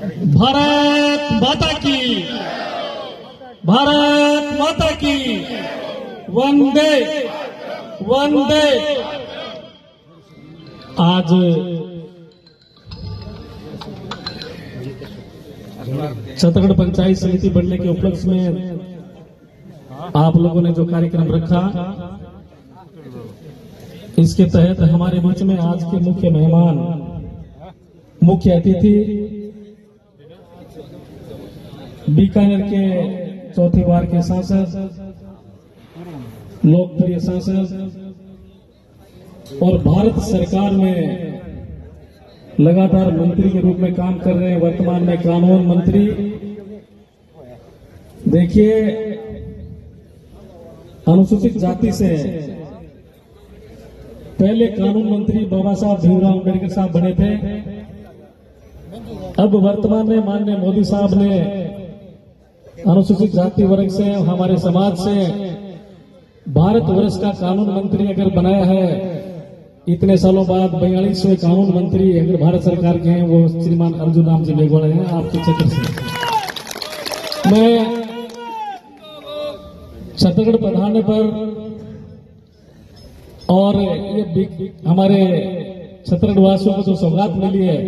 भारत माता की, भारत माता की, वंदे वंदे। आज छत्तीसगढ़ पंचायत समिति बनने के उपलक्ष्य में आप लोगों ने जो कार्यक्रम रखा, इसके तहत हमारे बीच में आज के मुख्य मेहमान, मुख्य अतिथि बीकानेर के चौथी बार के सांसद, लोकप्रिय सांसद और भारत सरकार में लगातार मंत्री के रूप में काम कर रहे हैं, वर्तमान में कानून मंत्री। देखिए, अनुसूचित जाति से पहले कानून मंत्री बाबा साहब भीमराव अम्बेडकर साहब बने थे। अब वर्तमान में माननीय मोदी साहब ने अनुसूचित जाति वर्ग से, हमारे समाज से भारतवर्ष का कानून मंत्री अगर बनाया है, इतने सालों बाद 42वें कानून मंत्री अगर भारत सरकार के हैं, वो श्रीमान अर्जुन राम जी मेघवाल हैं, आपके क्षेत्र से। मैं छत्तीसगढ़ पधारने पर और ये हमारे छत्तीसगढ़ वासियों को जो सौगात मिली है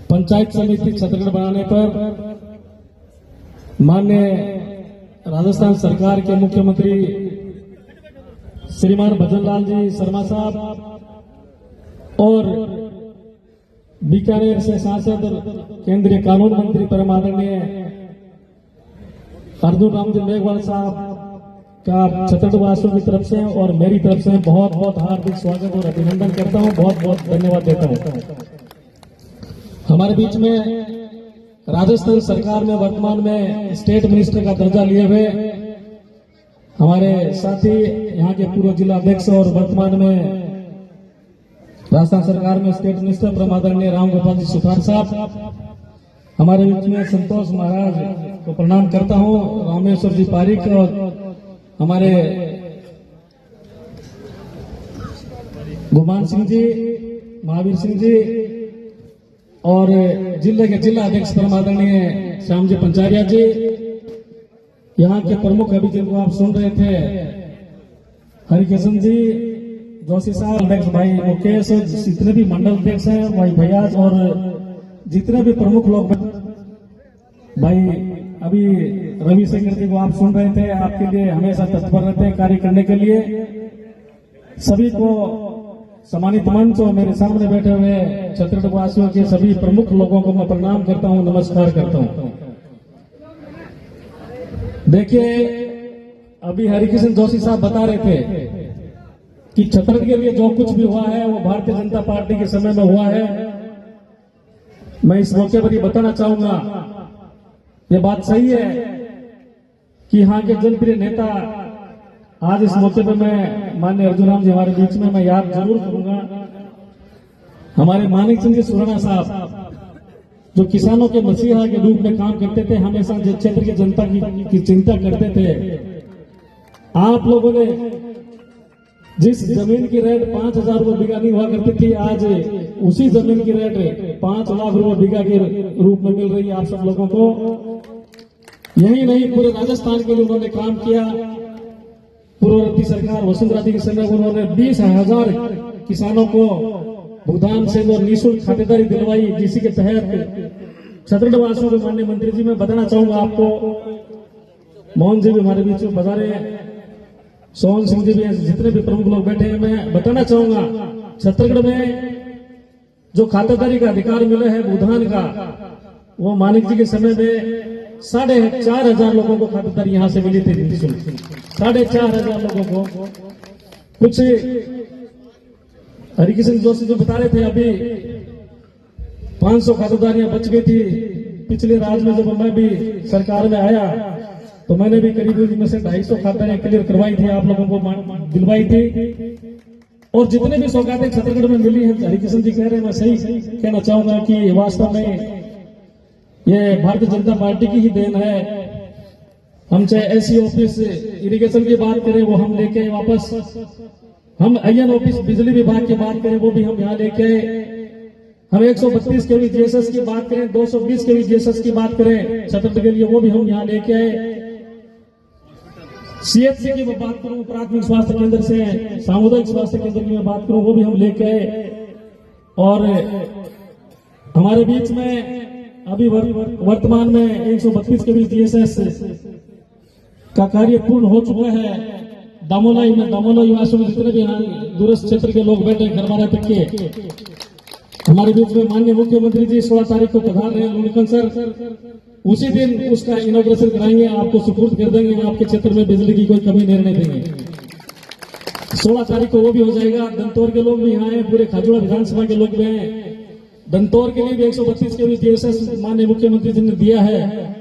पंचायत समिति छत्तीसगढ़ बनाने पर, माननीय राजस्थान सरकार के मुख्यमंत्री श्रीमान भजनलाल जी शर्मा साहब और बीकानेर से सांसद केंद्रीय कानून मंत्री परम आदरणीय अर्जुन राम जी मेघवाल साहब का छत्तीसगढ़ वासियों की तरफ से और मेरी तरफ से बहुत बहुत हार्दिक स्वागत और अभिनंदन करता हूं, बहुत बहुत धन्यवाद देता हूं। हमारे बीच में राजस्थान सरकार में वर्तमान में स्टेट मिनिस्टर का दर्जा लिए हुए हमारे साथी, यहाँ के पूर्व जिला अध्यक्ष और वर्तमान में राजस्थान सरकार में स्टेट मिनिस्टर परम आदरणीय राम गोपाल जी सुथार साहब, हमारे बीच में संतोष महाराज को प्रणाम करता हूँ, रामेश्वर जी पारिक और हमारे गुमान सिंह जी, महावीर सिंह जी और जिले के जिला अध्यक्ष परम आदरणीय श्याम जी पंचारिया जी, यहाँ के प्रमुख अभी जिनको आप सुन रहे थे हरिकिशन जी, जोशी साहब, अध्यक्ष भाई मुकेश, जितने भी मंडल अध्यक्ष हैं भाई भैयाज और जितने भी प्रमुख लोग भाई, अभी रविशंकर जी को आप सुन रहे थे, आपके लिए हमेशा तत्पर रहते हैं कार्य करने के लिए। सभी को सम्मानित मंच और मेरे सामने बैठे हुए छत्तीसगढ़ वासियों के सभी प्रमुख लोगों को मैं प्रणाम करता हूं, नमस्कार करता हूं। देखिए, अभी हरिकिशन जोशी साहब बता रहे थे कि छत्तीसगढ़ के लिए जो कुछ भी हुआ है वो भारतीय जनता पार्टी के समय में हुआ है। मैं इस मौके पर ये बताना चाहूंगा, ये बात सही है कि यहाँ के जनप्रिय नेता, आज इस मौके पर मैं माननीय अर्जुन राम जी हमारे बीच में, मैं याद जरूर करूंगा हमारे मानिक चंद जी सुराना साहब, जो किसानों के मसीहा के रूप में काम करते थे, हमेशा क्षेत्र की जनता की चिंता करते थे। आप लोगों ने जिस जमीन की रेट 5,000 रुपये बीघा नहीं हुआ करती थी, आज उसी जमीन की रेट 5 लाख रुपए बीघा के रूप में मिल रही है आप सब लोगों को। यही नहीं, पूरे राजस्थान के लिए उन्होंने काम किया। पूर्ववर्ती सरकार वसुंधरा जी के समय उन्होंने 20,000 किसानों को भुगतान से वो निःशुल्क खातेदारी दिलवाई, जिसी के तहत छत्तीसगढ़ वासियों को माननीय मंत्री जी मैं बताना चाहूंगा आपको, मोहन जी भी हमारे बीच में बता रहे हैं, सोहन सिंह जी भी, जितने भी प्रमुख लोग बैठे हैं, मैं बताना चाहूंगा छत्तीसगढ़ में जो खातेदारी का अधिकार मिला है भुगतान का, वो मानिक जी के समय में 4,500 लोगों को खातेदारी यहां से मिली थी निःशुल्क, 4,500 लोगों को। कुछ हरिकिशन जोशी जो बता रहे थे, अभी 500 खातेदारियां बच गई थी पिछले राज में। जब मैं भी सरकार में आया तो मैंने भी करीब इनमें से 250 खातेदारियां क्लियर करवाई थी, आप लोगों को दिलवाई थी। और जितने भी सौगातें छत्तीसगढ़ में मिली है, हरिकिशन जी कह रहे हैं, मैं सही कहना चाहूंगा कि वास्तव में ये भारतीय जनता पार्टी की ही देन है। हम चाहे ऐसी ऑफिस इरिगेशन की बात करें, वो हम लेके वापस, हम आईएन ऑफिस बिजली विभाग की बात करें, वो भी हम यहाँ लेके, हम 132 केवी जीएसएस की बात करें, 220 केवी जीएसएस की बात करें छतरपुर के लिए, वो भी हम यहाँ लेके आए। सीएचसी की मैं बात करूं, प्राथमिक स्वास्थ्य केंद्र से सामुदायिक स्वास्थ्य केंद्र की मैं बात करूं, वो भी हम लेके आए। और हमारे बीच में अभी वर्तमान में 132 केवी जीएसएस का कार्य पूर्ण हो चुका है। दामोलाई में, दामोलाई वासियों में जितने भी यहाँ दूरस्थ क्षेत्र के लोग बैठे खरमारा तक के, हमारे बीच में माननीय मुख्यमंत्री जी 16 तारीख को पधार रहे हैं लुणकन सर, उसी दिन उसका इनॉग्रेशन कराएंगे, आपको सुपुर्द कर देंगे, आपके क्षेत्र में बिजली की कोई कमी नहीं रहने देंगे। 16 तारीख को वो भी हो जाएगा। दंतौर के लोग भी यहाँ हैं, पूरे खाजोड़ा विधानसभा के लोग भी हैं। दंतौर के लिए भी 132 के भी जीएसएस माननीय मुख्यमंत्री जी ने दिया है,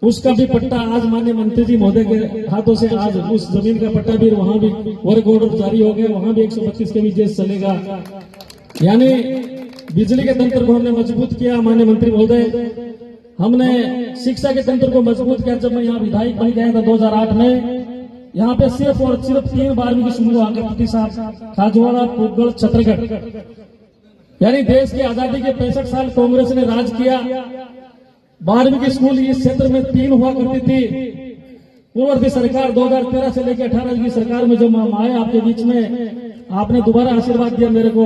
उसका भी पट्टा आज माननीय मंत्री जी महोदय के हाथों से आज उस जमीन का पट्टा भी वहां भी वर्क ऑर्डर जारी हो गए, वहां भी 132 के भी जीएस चलेगा। यानी बिजली के तंत्र को हमने मजबूत किया माननीय मंत्री महोदय। हमने शिक्षा के तंत्र को मजबूत किया। जब मैं यहाँ विधायक बन गया था 2008 में, यहाँ पे सिर्फ और सिर्फ 3 12वीं की स्कूल हुआ करती साहब, खाजवाड़ा, पुगल, छतरगढ़। यानी देश की आजादी के 65 साल कांग्रेस ने राज किया। 12वीं की स्कूल इस क्षेत्र में 3 हुआ करती थी। पूर्ववर्ती सरकार 2013 से लेकर 18 की सरकार में जो हम आए आपके बीच में, आपने दोबारा आशीर्वाद दिया मेरे को,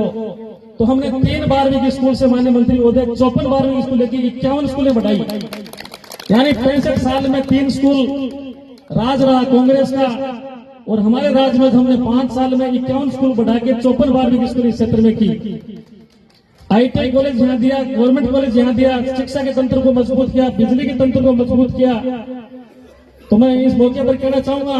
तो हमने 3 12वीं की स्कूल से माननीय मंत्री महोदय 54 12वीं की स्कूल लेके 51 स्कूलें बढ़ाई। यानी 65 साल में 3 स्कूल राज रहा कांग्रेस का, और हमारे राज में हमने 5 साल में 51 स्कूल बढ़ा के 54 12वीं की स्कूल इस क्षेत्र में की। आईटीआई कॉलेज यहाँ दिया, गवर्नमेंट कॉलेज यहाँ दिया, शिक्षा के तंत्र को मजबूत किया, बिजली के तंत्र को मजबूत किया। तो मैं इस मौके पर कहना चाहूंगा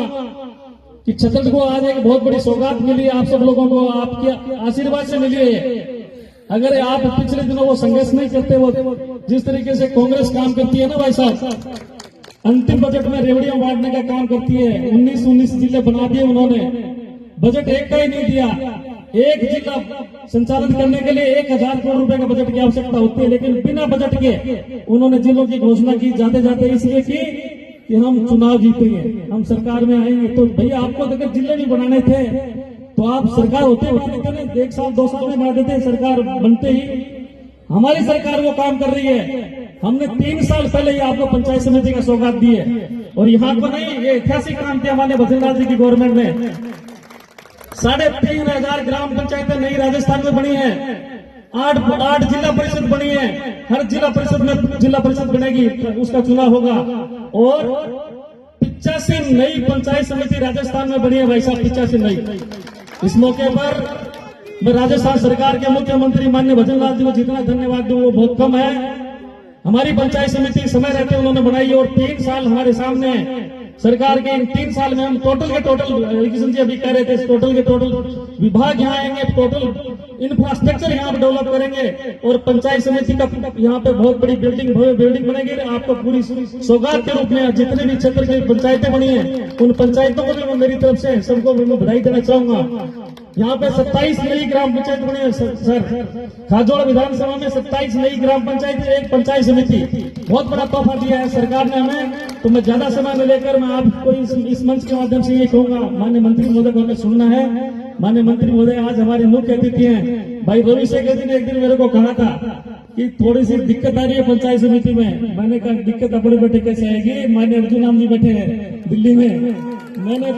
कि छतरपुर को आज एक बहुत बड़ी सौगात मिली है, आप सब लोगों को आपके आशीर्वाद से मिली है। अगर आप पिछले दिनों वो संघर्ष नहीं करते, वो जिस तरीके से कांग्रेस काम करती है ना भाई साहब, अंतिम बजट में रेवड़ियां बांटने का काम करती है। 19 जिले बना दिए उन्होंने, बजट एक का ही नहीं दिया। एक जिला संचालन करने के लिए 1000 करोड़ रुपए का बजट की आवश्यकता होती है, लेकिन बिना बजट के उन्होंने जिलों की घोषणा की, जाते जाते इसलिए की कि हम चुनाव जीतेंगे, हम सरकार में आएंगे। तो भैया आपको अगर जिले भी बनाने थे तो आप सरकार होते बना देते ना, 1 साल 2 साल में बना देते सरकार बनते ही। हमारी सरकार वो काम कर रही है। हमने 3 साल पहले ही आपको पंचायत समिति का सौगात दी है, और यहाँ को नहीं, ये ऐतिहासिक काम किया हमारे भजनलाल जी की गवर्नमेंट ने। 3,500 ग्राम पंचायतें नई राजस्थान में बनी है, 8 जिला परिषद बनी है। हर जिला परिषद में जिला परिषद बनेगी, उसका चुनाव होगा। और 85 नई पंचायत समिति राजस्थान में बनी है भाई साहब, 85 नई। इस मौके पर मैं राजस्थान सरकार के मुख्यमंत्री माननीय भजनलाल जी को जितना धन्यवाद दूं वो बहुत कम है। हमारी पंचायत समिति समय रहते उन्होंने बनाई, और 3 साल हमारे सामने सरकार के। इन 3 साल में हम टोटल के टोटल, किशन जी अभी कह रहे थे, टोटल के टोटल विभाग यहाँ आएंगे, टोटल इंफ्रास्ट्रक्चर यहाँ पे डेवलप करेंगे, और पंचायत समिति का यहाँ पे बहुत बड़ी बिल्डिंग बनेगी। आपको पूरी सौगात के रूप में जितने भी क्षेत्र की पंचायतें बनी है, उन पंचायतों को भी मैं मेरी तरफ से सबको मैं बधाई देना चाहूंगा। यहाँ पे 27 नई ग्राम पंचायत बनी है सर, खाजोड़ा विधानसभा में 27 नई ग्राम पंचायत, एक पंचायत समिति। बहुत बड़ा तोहफा दिया है सरकार ने हमें। तो मैं ज्यादा समय न लेकर मैं आपको इस मंच के माध्यम से ये कहूंगा, माननीय मंत्री महोदय को हमें सुनना है। माननीय मंत्री महोदय आज हमारे मुख्य अतिथि हैं। भाई रवि शेखर जी ने एक दिन मेरे को कहा था कि थोड़ी सी दिक्कत आ रही है पंचायत समिति में। मैंने कहा दिक्कत अपने बेटे कैसे आएगी, माननीय अर्जुन राम जी बैठे हैं दिल्ली में। मैंने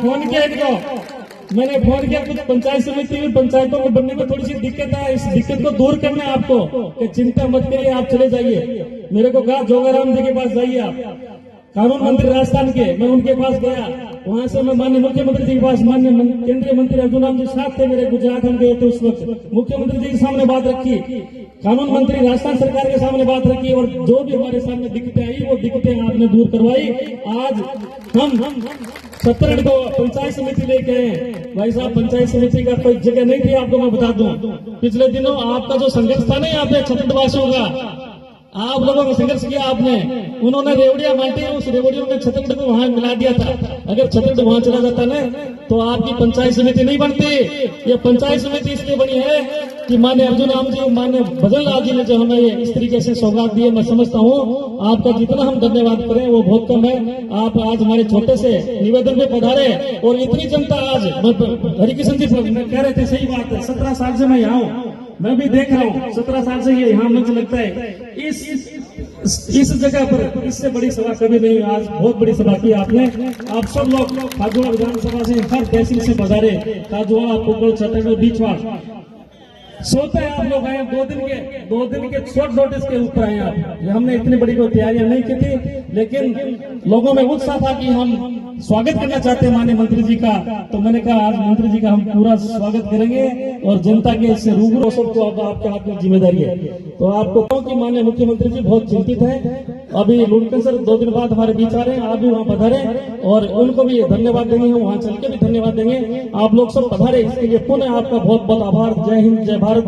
फोन किया कुछ पंचायत समिति में पंचायतों को बनने में थोड़ी सी दिक्कत है, इस दिक्कत को दूर करना है आपको, कि चिंता मत करिए, आप चले जाइए। मेरे को कहा जोगाराम जी के पास जाइए आप, कानून मंत्री राजस्थान के। मैं उनके पास गया, वहां से मैं माननीय मुख्यमंत्री जी के पास, माननीय केंद्रीय मंत्री अर्जुन राम जी साथ थे मेरे, गुजरात हम गए थे उस वक्त। मुख्यमंत्री जी के सामने बात रखी, कानून मंत्री राजस्थान सरकार के सामने बात रखी, और जो भी हमारे सामने दिक्कतें आई वो दिक्कतें आपने दूर करवाई। आज हम छतरगढ़ को पंचायत समिति लेके आए भाई साहब। पंचायत समिति का कोई जगह नहीं थी, आपको मैं बता दूं। पिछले दिनों आपका जो संघर्ष था ना यहाँ पे छतरगढ़ वासियों का, आप लोगों ने संघर्ष किया आपने, उन्होंने रेवड़ियां बांटी, उस रेवड़ियों ने छतरगढ़ को वहां मिला दिया था। अगर छतरगढ़ वहां चला जाता ना तो आपकी पंचायत समिति नहीं बनती। ये पंचायत समिति इसलिए बनी है कि माननीय अर्जुन राम जी, माननीय भजनलाल जी ने जो हमें ये इस तरीके से सौगात दी है, मैं समझता हूँ आपका जितना हम धन्यवाद करें वो बहुत कम है। आप आज हमारे छोटे से निवेदन में पधारे, और इतनी जनता आज, हरिकिशन जी कह रहे थे, सही बात है, 17 साल से मैं यहाँ हूँ, मैं भी देख रहा हूँ 17 साल से ये यहाँ मंच लगता है। इस जगह पर इससे बड़ी सभा कभी नहीं हुई। आज बहुत बड़ी सभा की आपने। आप सब लोग खाजुआ विधानसभा से हर तहसील से पधारे, खाजुआ, पुगल, छतरपुर, बीचवा, सोते हैं आप लोग आए। 2 दिन के शॉर्ट नोटिस के ऊपर आए आप। हमने इतनी बड़ी कोई तैयारियां नहीं की थी, लेकिन लोगों में उत्साह था कि हम स्वागत करना चाहते हैं माननीय मंत्री जी का। तो मैंने कहा आज मंत्री जी का हम पूरा स्वागत करेंगे और जनता के इससे रूबरू सबको अब आपके हाथ में जिम्मेदारी है। तो आपको कहूं कि माननीय मुख्यमंत्री जी बहुत चिंतित है। अभी लुड़कन सर 2 दिन बाद हमारे बीच आ रहे हैं, आप भी वहाँ पधारे और उनको भी धन्यवाद देंगे, हम वहाँ चल के भी धन्यवाद देंगे। आप लोग सब पधारे, इसके लिए पुनः आपका बहुत बहुत आभार। जय हिंद, जय भारत।